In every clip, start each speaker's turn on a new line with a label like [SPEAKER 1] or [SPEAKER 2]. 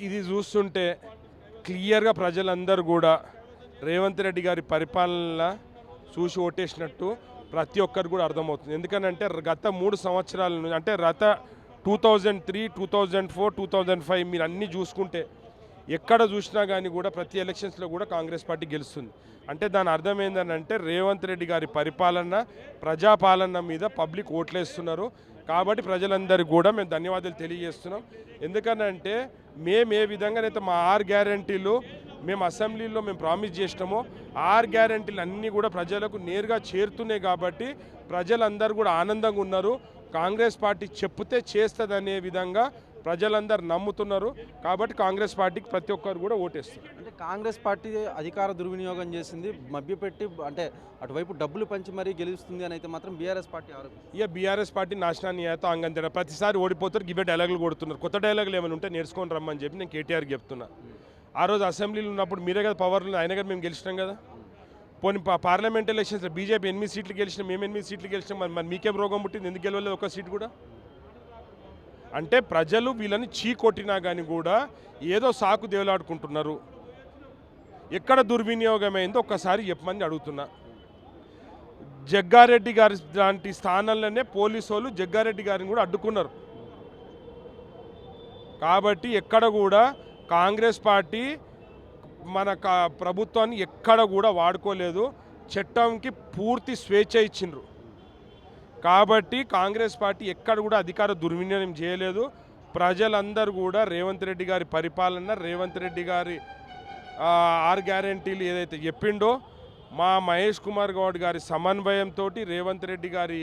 [SPEAKER 1] ఇది చూస్తుంటే క్లియర్గా ప్రజలందరూ కూడా రేవంత్ రెడ్డి గారి పరిపాలన చూసి ఓటేసినట్టు ప్రతి ఒక్కరు కూడా అర్థమవుతుంది. ఎందుకనంటే గత 3 సంవత్సరాల నుంచి అంటే గత 2003, 2004, 2005 మీరు అన్నీ చూసుకుంటే ఎక్కడ చూసినా కానీ కూడా ప్రతి ఎలక్షన్స్లో కూడా కాంగ్రెస్ పార్టీ గెలుస్తుంది. అంటే దాని అర్థం ఏంటంటే రేవంత్ రెడ్డి గారి పరిపాలన ప్రజాపాలన మీద పబ్లిక్ ఓట్లేస్తున్నారు. కాబట్టి ప్రజలందరికీ కూడా మేము ధన్యవాదాలు తెలియజేస్తున్నాం. ఎందుకనంటే మేము ఏ విధంగానైతే మా 6 గ్యారంటీలు మేము అసెంబ్లీలో మేము ప్రామిస్ చేసినామో 6 గ్యారంటీలు అన్నీ కూడా ప్రజలకు నేరుగా చేరుతున్నాయి. కాబట్టి ప్రజలందరూ కూడా ఆనందంగా ఉన్నారు. కాంగ్రెస్ పార్టీ చెప్తే చేస్తుందనే విధంగా ప్రజలందరూ నమ్ముతున్నారు. కాబట్టి కాంగ్రెస్ పార్టీకి ప్రతి ఒక్కరు కూడా ఓటేస్తారు.
[SPEAKER 2] అంటే కాంగ్రెస్ పార్టీ అధికార దుర్వినియోగం చేసింది, మభ్యపెట్టి అంటే అటువైపు డబ్బులు పంచి మరీ గెలుస్తుంది అని అయితే మాత్రం బీఆర్ఎస్ పార్టీ ఆరోపిస్తుంది.
[SPEAKER 1] ఇక బీఆర్ఎస్ పార్టీ నాశనాన్ని అయితే అంగంతేనా ప్రతిసారి ఓడిపోతారు. ఇవే డైలాగులు కొడుతున్నారు. కొత్త డైలాగులు ఏమైనా ఉంటే నేర్చుకొని రమ్మని చెప్పి నేను కేటీఆర్కి చెప్తున్నా. ఆ రోజు అసెంబ్లీలో ఉన్నప్పుడు మీరే కదా పవర్లో అయినా కదా మేము గెలిచినాం కదా. పోనీ పార్లమెంట్ ఎలక్షన్స్ బీజేపీ 8 సీట్లు గెలిచినాం, మేము 8 సీట్లు గెలిచినాం. మరి మీకేం రోగం పుట్టింది? ఎందుకు గెలవలేదు ఒక సీట్ కూడా? అంటే ప్రజలు వీళ్ళని చీకొట్టినా కానీ కూడా ఏదో సాకు దేవులాడుకుంటున్నారు. ఎక్కడ దుర్వినియోగమైందో ఒక్కసారి చెప్పమని అడుగుతున్నా. జగ్గారెడ్డి గారి లాంటి స్థానాల్లోనే పోలీసు వాళ్ళు జగ్గారెడ్డి గారిని కూడా అడ్డుకున్నారు. కాబట్టి ఎక్కడ కూడా కాంగ్రెస్ పార్టీ మన ప్రభుత్వాన్ని ఎక్కడ కూడా వాడుకోలేదు. చట్టంకి పూర్తి స్వేచ్ఛ ఇచ్చిండ్రు. కాబట్టి కాంగ్రెస్ పార్టీ ఎక్కడ కూడా అధికార దుర్వినియోగం చేయలేదు. ప్రజలందరూ కూడా రేవంత్ రెడ్డి గారి పరిపాలన, రేవంత్ రెడ్డి గారి 6 గ్యారంటీలు ఏదైతే చెప్పిండో మా మహేష్ కుమార్ గౌడ్ గారి సమన్వయంతో రేవంత్ రెడ్డి గారి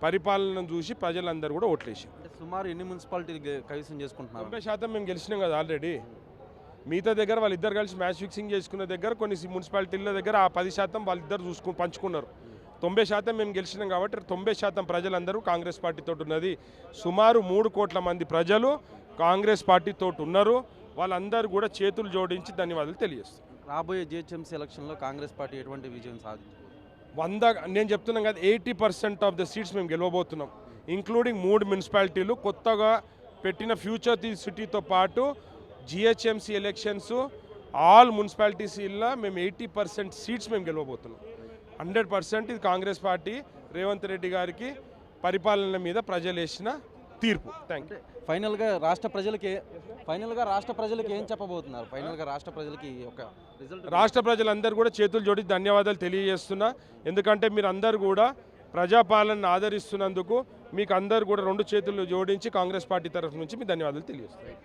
[SPEAKER 1] పరిపాలనను చూసి ప్రజలందరూ కూడా ఓట్లేసి.
[SPEAKER 2] సుమారు ఎన్ని మున్సిపాలిటీలు కైవసం చేసుకుంటున్నారు?
[SPEAKER 1] 90% మేము గెలిచినాం కదా ఆల్రెడీ. మిగతా దగ్గర వాళ్ళిద్దరు కలిసి మ్యాచ్ ఫిక్సింగ్ చేసుకున్న దగ్గర కొన్ని మున్సిపాలిటీల దగ్గర ఆ 10% వాళ్ళిద్దరు పంచుకున్నారు. 90% మేము గెలిచినాం. కాబట్టి 90% ప్రజలందరూ కాంగ్రెస్ పార్టీతో ఉన్నది. సుమారు 3 కోట్ల మంది ప్రజలు కాంగ్రెస్ పార్టీతో ఉన్నారు. వాళ్ళందరూ కూడా చేతులు జోడించి ధన్యవాదాలు తెలియజేస్తారు.
[SPEAKER 2] రాబోయే జిహెచ్ఎంసీ ఎలక్షన్లో కాంగ్రెస్ పార్టీ ఎటువంటి విజయం సాధించబోతుంది?
[SPEAKER 1] నేను చెప్తున్నాం కదా 80% ఆఫ్ ద సీట్స్ మేము గెలవబోతున్నాం. ఇంక్లూడింగ్ 3 మున్సిపాలిటీలు కొత్తగా పెట్టిన ఫ్యూచర్ సిటీతో పాటు జిహెచ్ఎంసీ ఎలక్షన్స్ ఆల్ మున్సిపాలిటీస్లో మేము 80% సీట్స్ మేము గెలవబోతున్నాం. 100% ఇది కాంగ్రెస్ పార్టీ రేవంత్ రెడ్డి గారికి పరిపాలన మీద ప్రజలు వేసిన తీర్పు. Thank you.
[SPEAKER 2] ఫైనల్గా రాష్ట్ర ప్రజలకి ఏం చెప్పబోతున్నారు? ఫైనల్గా రాష్ట్ర ప్రజలకి ఒక రిజల్ట్
[SPEAKER 1] రాష్ట్ర ప్రజలందరూ కూడా చేతులు జోడించి ధన్యవాదాలు తెలియజేస్తున్నా. ఎందుకంటే మీరు అందరూ కూడా ప్రజాపాలనను ఆదరిస్తున్నందుకు మీకు అందరూ కూడా 2 చేతులు జోడించి కాంగ్రెస్ పార్టీ తరఫు నుంచి మీ ధన్యవాదాలు తెలియజేస్తున్నారు.